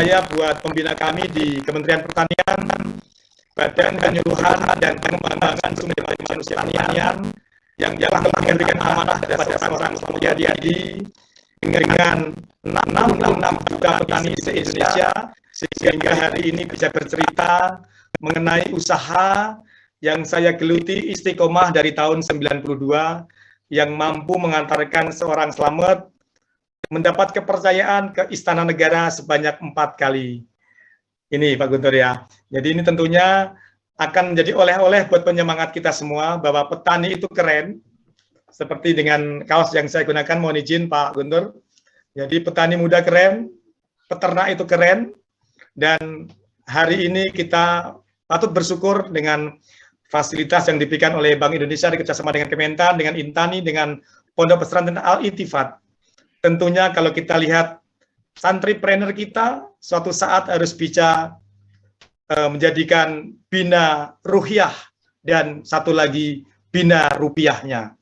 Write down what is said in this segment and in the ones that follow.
saya buat pembina kami di Kementerian Pertanian, Badan Penyuluhan dan Pengembangan Sumber Daya Manusia Pertanian yang telah memberikan amanah kepada seorang Mulyadi dengan 66 juta petani se-Indonesia, sehingga hari ini bisa bercerita mengenai usaha yang saya geluti istiqomah dari tahun 92 yang mampu mengantarkan seorang Slamet mendapat kepercayaan ke Istana Negara sebanyak 4 kali. Ini Pak Guntur ya. Jadi ini tentunya akan menjadi oleh-oleh buat penyemangat kita semua bahwa petani itu keren. Seperti dengan kaos yang saya gunakan, mohon izin Pak Guntur. Jadi petani muda keren, peternak itu keren, dan hari ini kita patut bersyukur dengan fasilitas yang diberikan oleh Bank Indonesia bekerjasama dengan Kementan, dengan Intani, dengan Pondok Pesantren Al-Itifat. Tentunya kalau kita lihat santripreneur kita suatu saat harus bisa menjadikan bina ruhiyah dan satu lagi bina rupiahnya.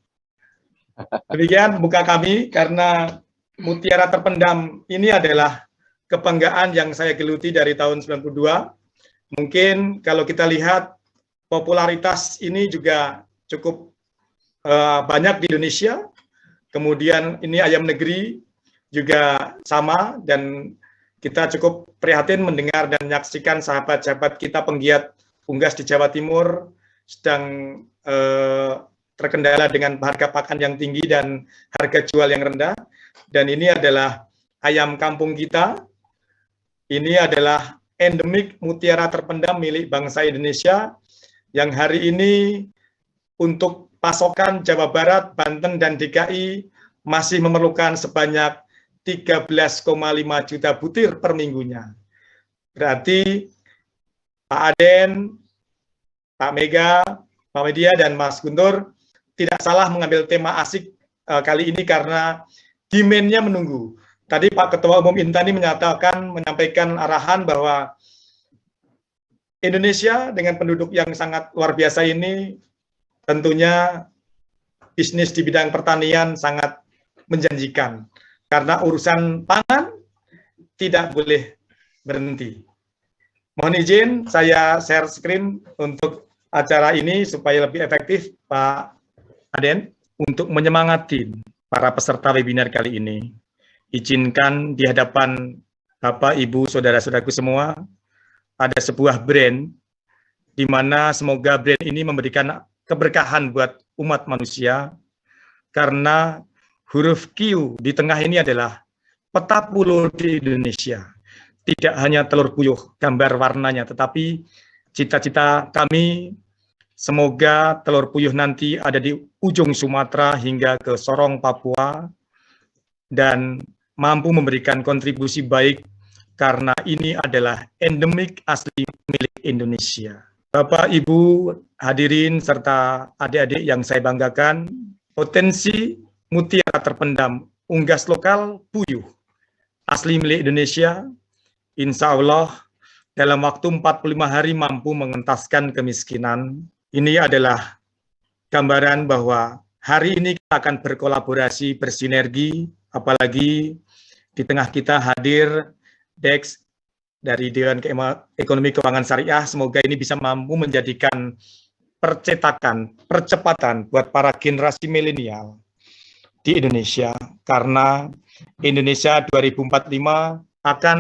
Demikian buka kami, karena Mutiara Terpendam ini adalah kebanggaan yang saya geluti dari tahun 92. Mungkin kalau kita lihat popularitas ini juga cukup banyak di Indonesia. Kemudian ini ayam negeri juga sama, dan kita cukup prihatin mendengar dan menyaksikan sahabat-sahabat kita penggiat unggas di Jawa Timur sedang terkendala dengan harga pakan yang tinggi dan harga jual yang rendah. Dan ini adalah ayam kampung kita. Ini adalah endemik Mutiara Terpendam milik bangsa Indonesia yang hari ini untuk pasokan Jawa Barat, Banten, dan DKI masih memerlukan sebanyak 13,5 juta butir per minggunya. Berarti Pak Aden, Pak Mega, Pak Media, dan Mas Guntur tidak salah mengambil tema asik kali ini karena demand-nya menunggu. Tadi Pak Ketua Umum Intani menyampaikan arahan bahwa Indonesia dengan penduduk yang sangat luar biasa ini tentunya bisnis di bidang pertanian sangat menjanjikan karena urusan pangan tidak boleh berhenti. Mohon izin saya share screen untuk acara ini supaya lebih efektif, Pak Aden, untuk menyemangati para peserta webinar kali ini. Izinkan di hadapan Bapak, Ibu, Saudara-saudaraku semua, ada sebuah brand, di mana semoga brand ini memberikan keberkahan buat umat manusia, karena huruf Q di tengah ini adalah peta puluh di Indonesia. Tidak hanya telur puyuh gambar warnanya, tetapi cita-cita kami semoga telur puyuh nanti ada di ujung Sumatera hingga ke Sorong, Papua, dan mampu memberikan kontribusi baik karena ini adalah endemik asli milik Indonesia. Bapak, Ibu, hadirin, serta adik-adik yang saya banggakan, potensi Mutiara Terpendam unggas lokal puyuh asli milik Indonesia, insya Allah dalam waktu 45 hari mampu mengentaskan kemiskinan. Ini adalah gambaran bahwa hari ini kita akan berkolaborasi, bersinergi, apalagi di tengah kita hadir Dex dari Dewan Ekonomi Keuangan Syariah. Semoga ini bisa mampu menjadikan percepatan buat para generasi milenial di Indonesia, karena Indonesia 2045 akan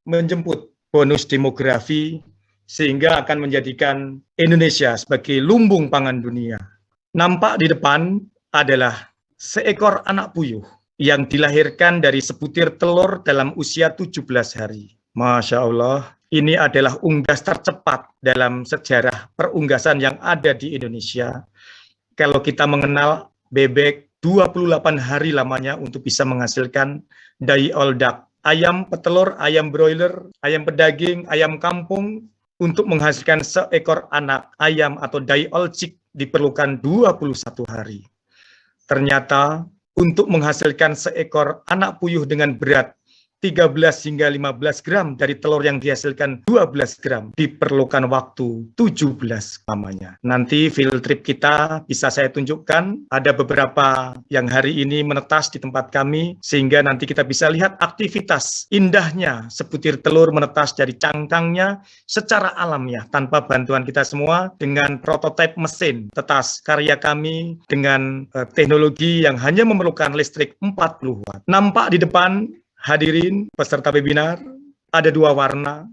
menjemput bonus demografi sehingga akan menjadikan Indonesia sebagai lumbung pangan dunia. Nampak di depan adalah seekor anak puyuh yang dilahirkan dari sebutir telur dalam usia 17 hari. Masya Allah, ini adalah unggas tercepat dalam sejarah perunggasan yang ada di Indonesia. Kalau kita mengenal bebek 28 hari lamanya untuk bisa menghasilkan day old duck. Ayam petelur, ayam broiler, ayam pedaging, ayam kampung, untuk menghasilkan seekor anak ayam atau day old chick diperlukan 21 hari. Ternyata untuk menghasilkan seekor anak puyuh dengan berat 13 hingga 15 gram dari telur yang dihasilkan 12 gram diperlukan waktu 17 lamanya. Nanti field trip kita bisa saya tunjukkan, ada beberapa yang hari ini menetas di tempat kami, sehingga nanti kita bisa lihat aktivitas indahnya sebutir telur menetas dari cangkangnya secara alamiah tanpa bantuan kita semua dengan prototipe mesin tetas karya kami dengan teknologi yang hanya memerlukan listrik 40 watt. Nampak di depan hadirin peserta webinar, ada dua warna.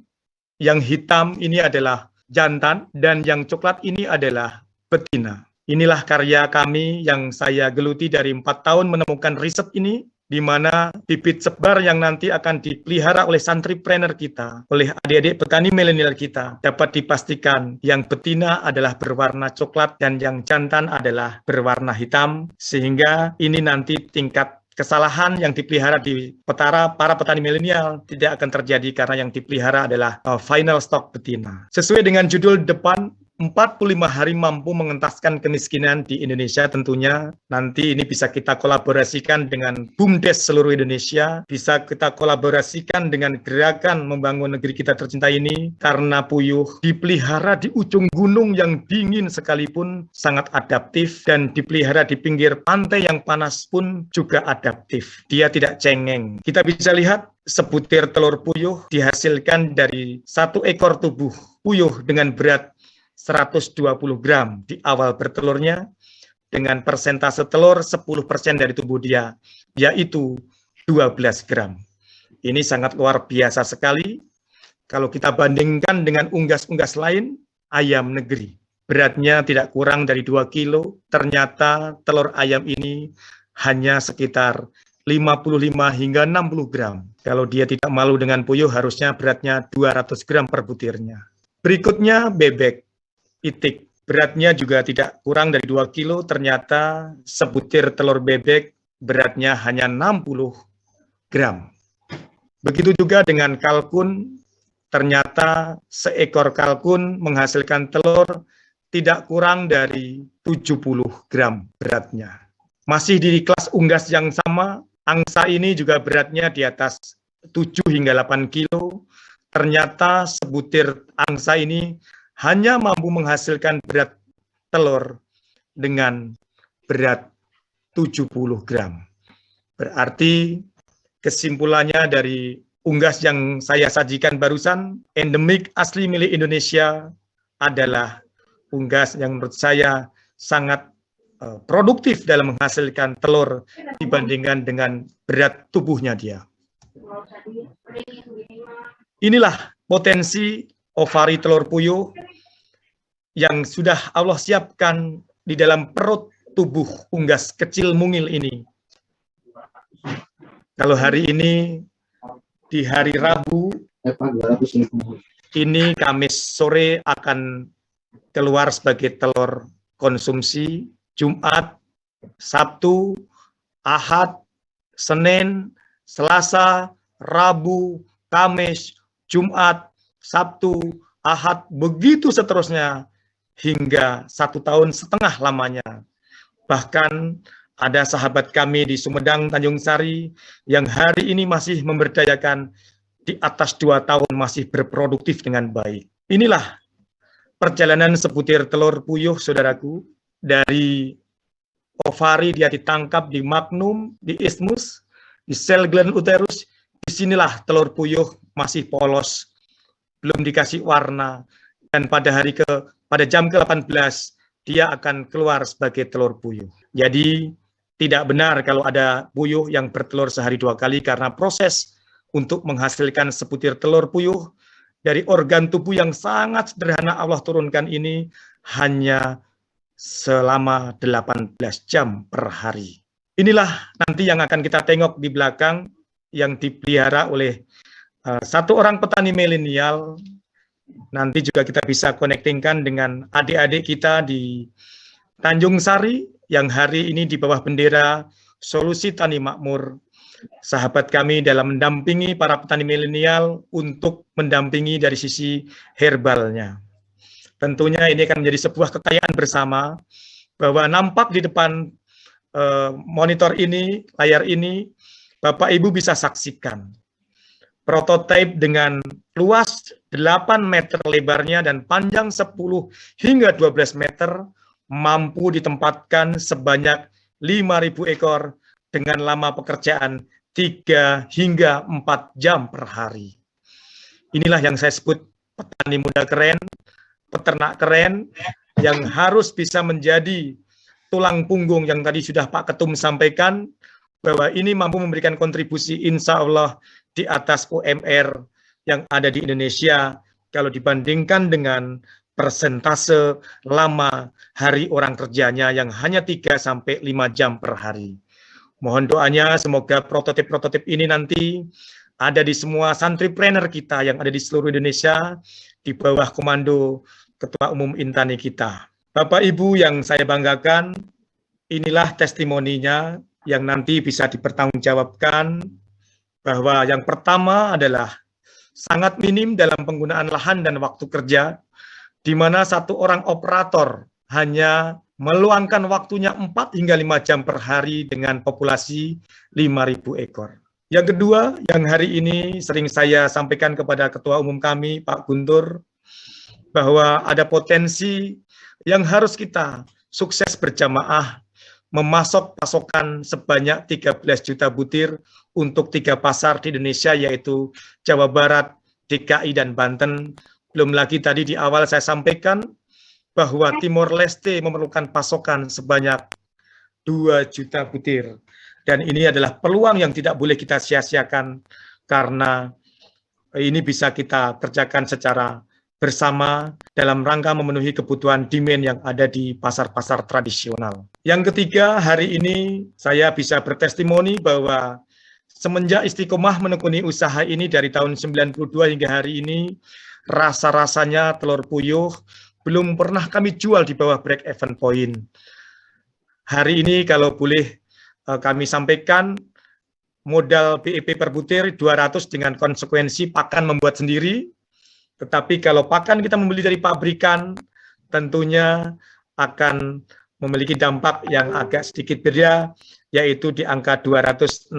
Yang hitam ini adalah jantan dan yang coklat ini adalah betina. Inilah karya kami yang saya geluti dari 4 tahun menemukan riset ini, di mana bibit sebar yang nanti akan dipelihara oleh santripreneur kita, oleh adik-adik petani milenial kita, dapat dipastikan yang betina adalah berwarna coklat dan yang jantan adalah berwarna hitam, sehingga ini nanti tingkat kesalahan yang dipelihara di para petani milenial tidak akan terjadi karena yang dipelihara adalah final stock betina. Sesuai dengan judul depan, 45 hari mampu mengentaskan kemiskinan di Indonesia tentunya. Nanti ini bisa kita kolaborasikan dengan BUMDes seluruh Indonesia, bisa kita kolaborasikan dengan gerakan membangun negeri kita tercinta ini, karena puyuh dipelihara di ujung gunung yang dingin sekalipun sangat adaptif, dan dipelihara di pinggir pantai yang panas pun juga adaptif. Dia tidak cengeng. Kita bisa lihat sebutir telur puyuh dihasilkan dari 1 ekor tubuh puyuh dengan berat 120 gram di awal bertelurnya, dengan persentase telur 10% dari tubuh dia, yaitu 12 gram. Ini sangat luar biasa sekali. Kalau kita bandingkan dengan unggas-unggas lain, ayam negeri, beratnya tidak kurang dari 2 kilo, ternyata telur ayam ini hanya sekitar 55 hingga 60 gram. Kalau dia tidak malu dengan puyuh, harusnya beratnya 200 gram per butirnya. Berikutnya bebek itik, beratnya juga tidak kurang dari 2 kilo, ternyata sebutir telur bebek beratnya hanya 60 gram. Begitu juga dengan kalkun, ternyata seekor kalkun menghasilkan telur tidak kurang dari 70 gram beratnya. Masih di kelas unggas yang sama, angsa ini juga beratnya di atas 7 hingga 8 kilo, ternyata sebutir angsa ini hanya mampu menghasilkan berat telur dengan berat 70 gram. Berarti kesimpulannya dari unggas yang saya sajikan barusan, endemik asli milik Indonesia adalah unggas yang menurut saya sangat produktif dalam menghasilkan telur dibandingkan dengan berat tubuhnya dia. Inilah potensi ovari telur puyuh yang sudah Allah siapkan di dalam perut tubuh unggas kecil mungil ini. Kalau hari ini, di hari Rabu, ini Kamis sore akan keluar sebagai telur konsumsi, Jumat, Sabtu, Ahad, Senin, Selasa, Rabu, Kamis, Jumat, Sabtu, Ahad, begitu seterusnya hingga 1,5 tahun lamanya. Bahkan ada sahabat kami di Sumedang, Tanjung Sari, yang hari ini masih memberdayakan di atas 2 tahun masih berproduktif dengan baik. Inilah perjalanan sebutir telur puyuh, saudaraku, dari ovari dia ditangkap di magnum, di isthmus, di sel gland uterus. Disinilah telur puyuh masih polos, belum dikasih warna, dan pada jam ke-18 dia akan keluar sebagai telur puyuh. Jadi tidak benar kalau ada puyuh yang bertelur sehari 2 kali, karena proses untuk menghasilkan sebutir telur puyuh dari organ tubuh yang sangat sederhana Allah turunkan ini hanya selama 18 jam per hari. Inilah nanti yang akan kita tengok di belakang yang dipelihara oleh satu orang petani milenial. Nanti juga kita bisa connectingkan dengan adik-adik kita di Tanjung Sari yang hari ini di bawah bendera Solusi Tani Makmur. Sahabat kami dalam mendampingi para petani milenial untuk mendampingi dari sisi herbalnya. Tentunya ini akan menjadi sebuah kekayaan bersama, bahwa nampak di depan monitor ini, layar ini, Bapak Ibu bisa saksikan prototipe dengan luas 8 meter lebarnya dan panjang 10 hingga 12 meter, mampu ditempatkan sebanyak 5.000 ekor dengan lama pekerjaan 3 hingga 4 jam per hari. Inilah yang saya sebut petani muda keren, peternak keren, yang harus bisa menjadi tulang punggung yang tadi sudah Pak Ketum sampaikan, bahwa ini mampu memberikan kontribusi insya Allah di atas UMR yang ada di Indonesia kalau dibandingkan dengan persentase lama hari orang kerjanya yang hanya 3-5 jam per hari. Mohon doanya semoga prototip-prototip ini nanti ada di semua santripreneur kita yang ada di seluruh Indonesia di bawah komando Ketua Umum Intani kita. Bapak Ibu yang saya banggakan, inilah testimoninya yang nanti bisa dipertanggungjawabkan, bahwa yang pertama adalah sangat minim dalam penggunaan lahan dan waktu kerja, di mana satu orang operator hanya meluangkan waktunya 4 hingga 5 jam per hari dengan populasi 5.000 ekor. Yang kedua, yang hari ini sering saya sampaikan kepada Ketua Umum kami, Pak Guntur, bahwa ada potensi yang harus kita sukses berjamaah memasok pasokan sebanyak 13 juta butir untuk 3 pasar di Indonesia, yaitu Jawa Barat, DKI, dan Banten. Belum lagi tadi di awal saya sampaikan bahwa Timor Leste memerlukan pasokan sebanyak 2 juta butir. Dan ini adalah peluang yang tidak boleh kita sia-siakan, karena ini bisa kita kerjakan secara bersama dalam rangka memenuhi kebutuhan demand yang ada di pasar-pasar tradisional. Yang ketiga, hari ini saya bisa bertestimoni bahwa semenjak istiqomah menekuni usaha ini dari tahun 92 hingga hari ini, rasa-rasanya telur puyuh belum pernah kami jual di bawah break even point. Hari ini kalau boleh kami sampaikan, modal BEP per butir 200 dengan konsekuensi pakan membuat sendiri. Tetapi kalau pakan kita membeli dari pabrikan, tentunya akan memiliki dampak yang agak sedikit beda, yaitu di angka Rp260,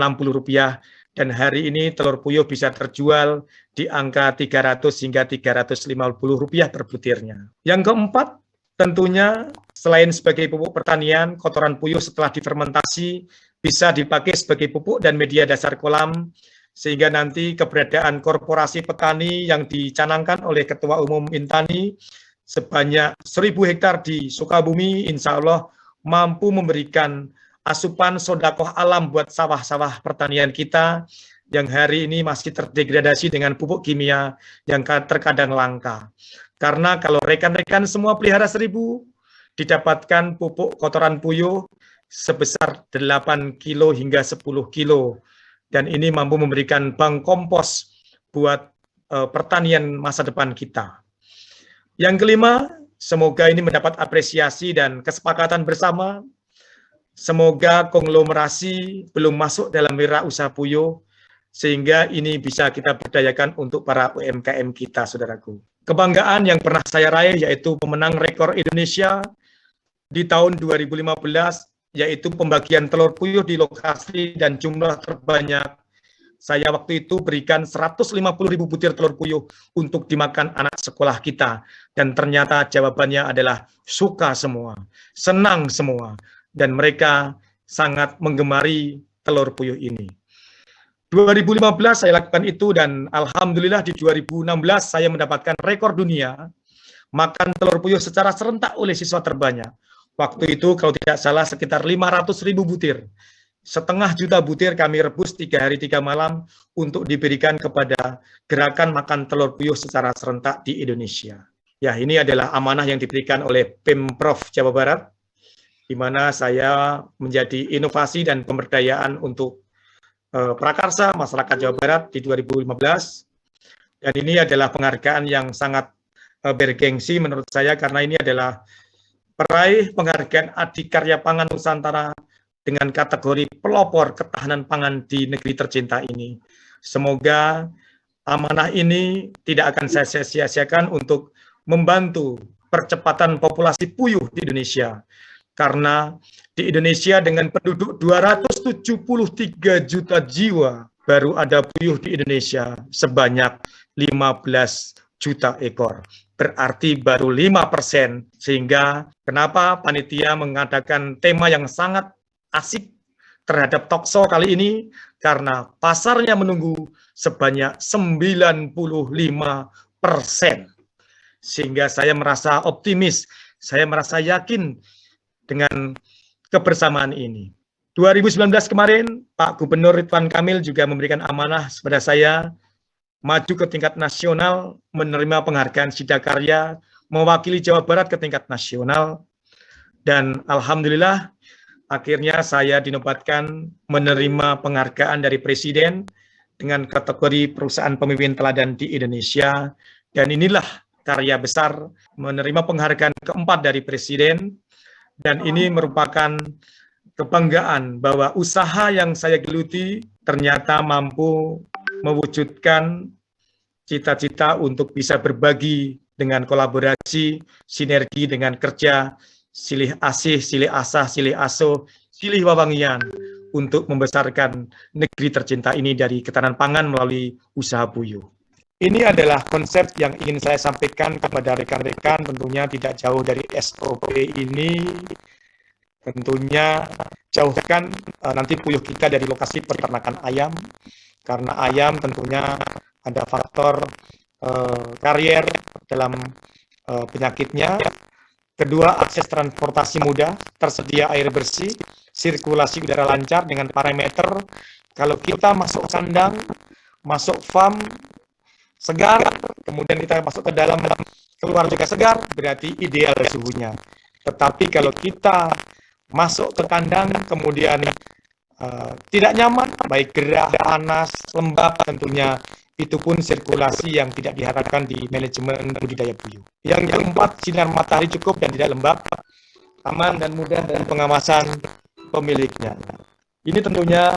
dan hari ini telur puyuh bisa terjual di angka Rp300 hingga Rp350 per butirnya. Yang keempat, tentunya selain sebagai pupuk pertanian, kotoran puyuh setelah difermentasi bisa dipakai sebagai pupuk dan media dasar kolam, sehingga nanti keberadaan korporasi petani yang dicanangkan oleh Ketua Umum Intani sebanyak 1.000 hektar di Sukabumi, insya Allah mampu memberikan asupan sodakoh alam buat sawah-sawah pertanian kita yang hari ini masih terdegradasi dengan pupuk kimia yang terkadang langka. Karena kalau rekan-rekan semua pelihara 1.000, didapatkan pupuk kotoran puyuh sebesar 8 kilo hingga 10 kilo. Dan ini mampu memberikan bank kompos buat pertanian masa depan kita. Yang kelima, semoga ini mendapat apresiasi dan kesepakatan bersama. Semoga konglomerasi belum masuk dalam wirausaha puyuh, sehingga ini bisa kita berdayakan untuk para UMKM kita, saudaraku. Kebanggaan yang pernah saya raih yaitu pemenang rekor Indonesia di tahun 2015, yaitu pembagian telur puyuh di lokasi dan jumlah terbanyak. Saya waktu itu berikan 150.000 butir telur puyuh untuk dimakan anak sekolah kita. Dan ternyata jawabannya adalah suka semua, senang semua. Dan mereka sangat menggemari telur puyuh ini. 2015 saya lakukan itu, dan alhamdulillah di 2016 saya mendapatkan rekor dunia makan telur puyuh secara serentak oleh siswa terbanyak. Waktu itu kalau tidak salah sekitar 500.000 butir. 0,5 juta butir kami rebus 3 hari 3 malam untuk diberikan kepada gerakan makan telur puyuh secara serentak di Indonesia. Ya, ini adalah amanah yang diberikan oleh Pemprov Jawa Barat, di mana saya menjadi inovasi dan pemberdayaan untuk prakarsa masyarakat Jawa Barat di 2015. Dan ini adalah penghargaan yang sangat bergengsi menurut saya, karena ini adalah peraih penghargaan Adikarya Pangan Nusantara dengan kategori pelopor ketahanan pangan di negeri tercinta ini. Semoga amanah ini tidak akan saya sia-siakan untuk membantu percepatan populasi puyuh di Indonesia. Karena di Indonesia dengan penduduk 273 juta jiwa, baru ada puyuh di Indonesia sebanyak 15 juta ekor. Berarti baru 5%, sehingga kenapa panitia mengadakan tema yang sangat asik terhadap talkshow kali ini, karena pasarnya menunggu sebanyak 95%. Sehingga saya merasa optimis, saya merasa yakin dengan kebersamaan ini. 2019 kemarin, Pak Gubernur Ridwan Kamil juga memberikan amanah kepada saya maju ke tingkat nasional, menerima penghargaan Sidakarya, mewakili Jawa Barat ke tingkat nasional, dan alhamdulillah akhirnya saya dinobatkan menerima penghargaan dari Presiden dengan kategori perusahaan pemimpin teladan di Indonesia, dan inilah karya besar, menerima penghargaan keempat dari Presiden, dan ini merupakan kebanggaan bahwa usaha yang saya geluti ternyata mampu mewujudkan cita-cita untuk bisa berbagi dengan kolaborasi, sinergi dengan kerja, silih asih, silih asah, silih asuh, silih wawangian untuk membesarkan negeri tercinta ini dari ketahanan pangan melalui usaha puyuh. Ini adalah konsep yang ingin saya sampaikan kepada rekan-rekan, tentunya tidak jauh dari SOP ini. Tentunya jauhkan nanti puyuh kita dari lokasi peternakan ayam, karena ayam tentunya ada faktor karier dalam penyakitnya. Kedua, akses transportasi mudah, tersedia air bersih, sirkulasi udara lancar dengan parameter kalau kita masuk kandang, masuk farm segar, kemudian kita masuk ke dalam, keluar juga segar, berarti ideal suhunya. Tetapi kalau kita masuk ke kandang, kemudian tidak nyaman, baik gerah, panas, lembab, tentunya itu pun sirkulasi yang tidak diharapkan di manajemen budidaya puyuh. Yang keempat, sinar matahari cukup dan tidak lembab, aman dan mudah, dan pengawasan pemiliknya. Ini tentunya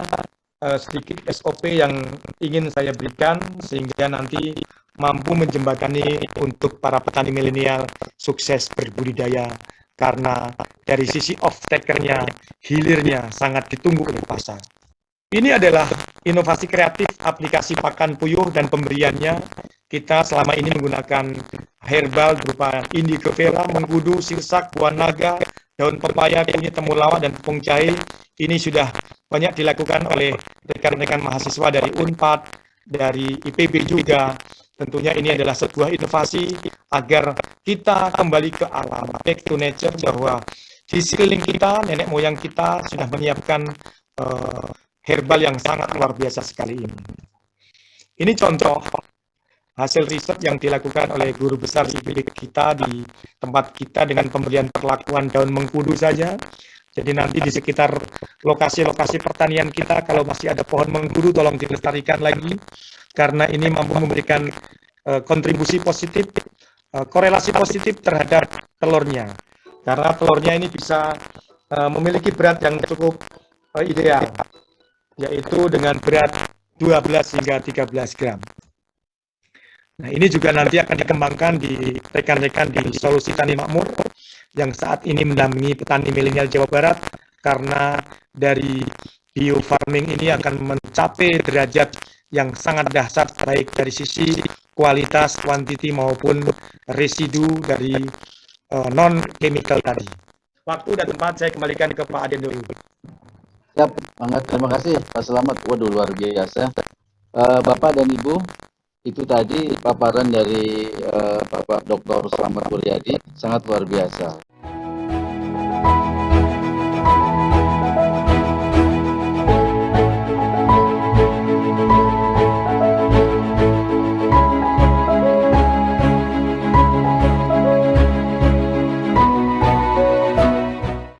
sedikit SOP yang ingin saya berikan, sehingga nanti mampu menjembatani untuk para petani milenial sukses berbudidaya, karena dari sisi off-takernya, hilirnya sangat ditunggu oleh pasar. Ini adalah inovasi kreatif aplikasi pakan puyuh dan pemberiannya. Kita selama ini menggunakan herbal berupa indigo vera, mengkudu, sirsak, buah naga, daun pepaya, kunyit temulawak, dan tepung jahe. Ini sudah banyak dilakukan oleh rekan-rekan mahasiswa dari UNPAD, dari IPB juga. Tentunya ini adalah sebuah inovasi agar kita kembali ke alam, back to nature, bahwa di sekeliling kita, nenek moyang kita sudah menyiapkan herbal yang sangat luar biasa sekali ini. Ini contoh hasil riset yang dilakukan oleh guru besar IPB kita di tempat kita dengan pemberian perlakuan daun mengkudu saja. Jadi nanti di sekitar lokasi-lokasi pertanian kita, kalau masih ada pohon mengkudu, tolong dilestarikan lagi, karena ini mampu memberikan kontribusi positif, korelasi positif terhadap telurnya. Karena telurnya ini bisa memiliki berat yang cukup ideal, yaitu dengan berat 12 hingga 13 gram. Nah, ini juga nanti akan dikembangkan di rekan-rekan di Solusi Tani Makmur yang saat ini mendampingi petani milenial Jawa Barat, karena dari bio farming ini akan mencapai derajat yang sangat dahsyat, baik dari sisi kualitas, kuantiti, maupun residu dari non-chemical tadi. Waktu dan tempat saya kembalikan ke Pak Aden dulu. Siap, banget. Terima kasih Pak Selamat. Waduh, luar biasa. Bapak dan Ibu, itu tadi paparan dari Bapak Dr. Selamat Mulyadi, sangat luar biasa.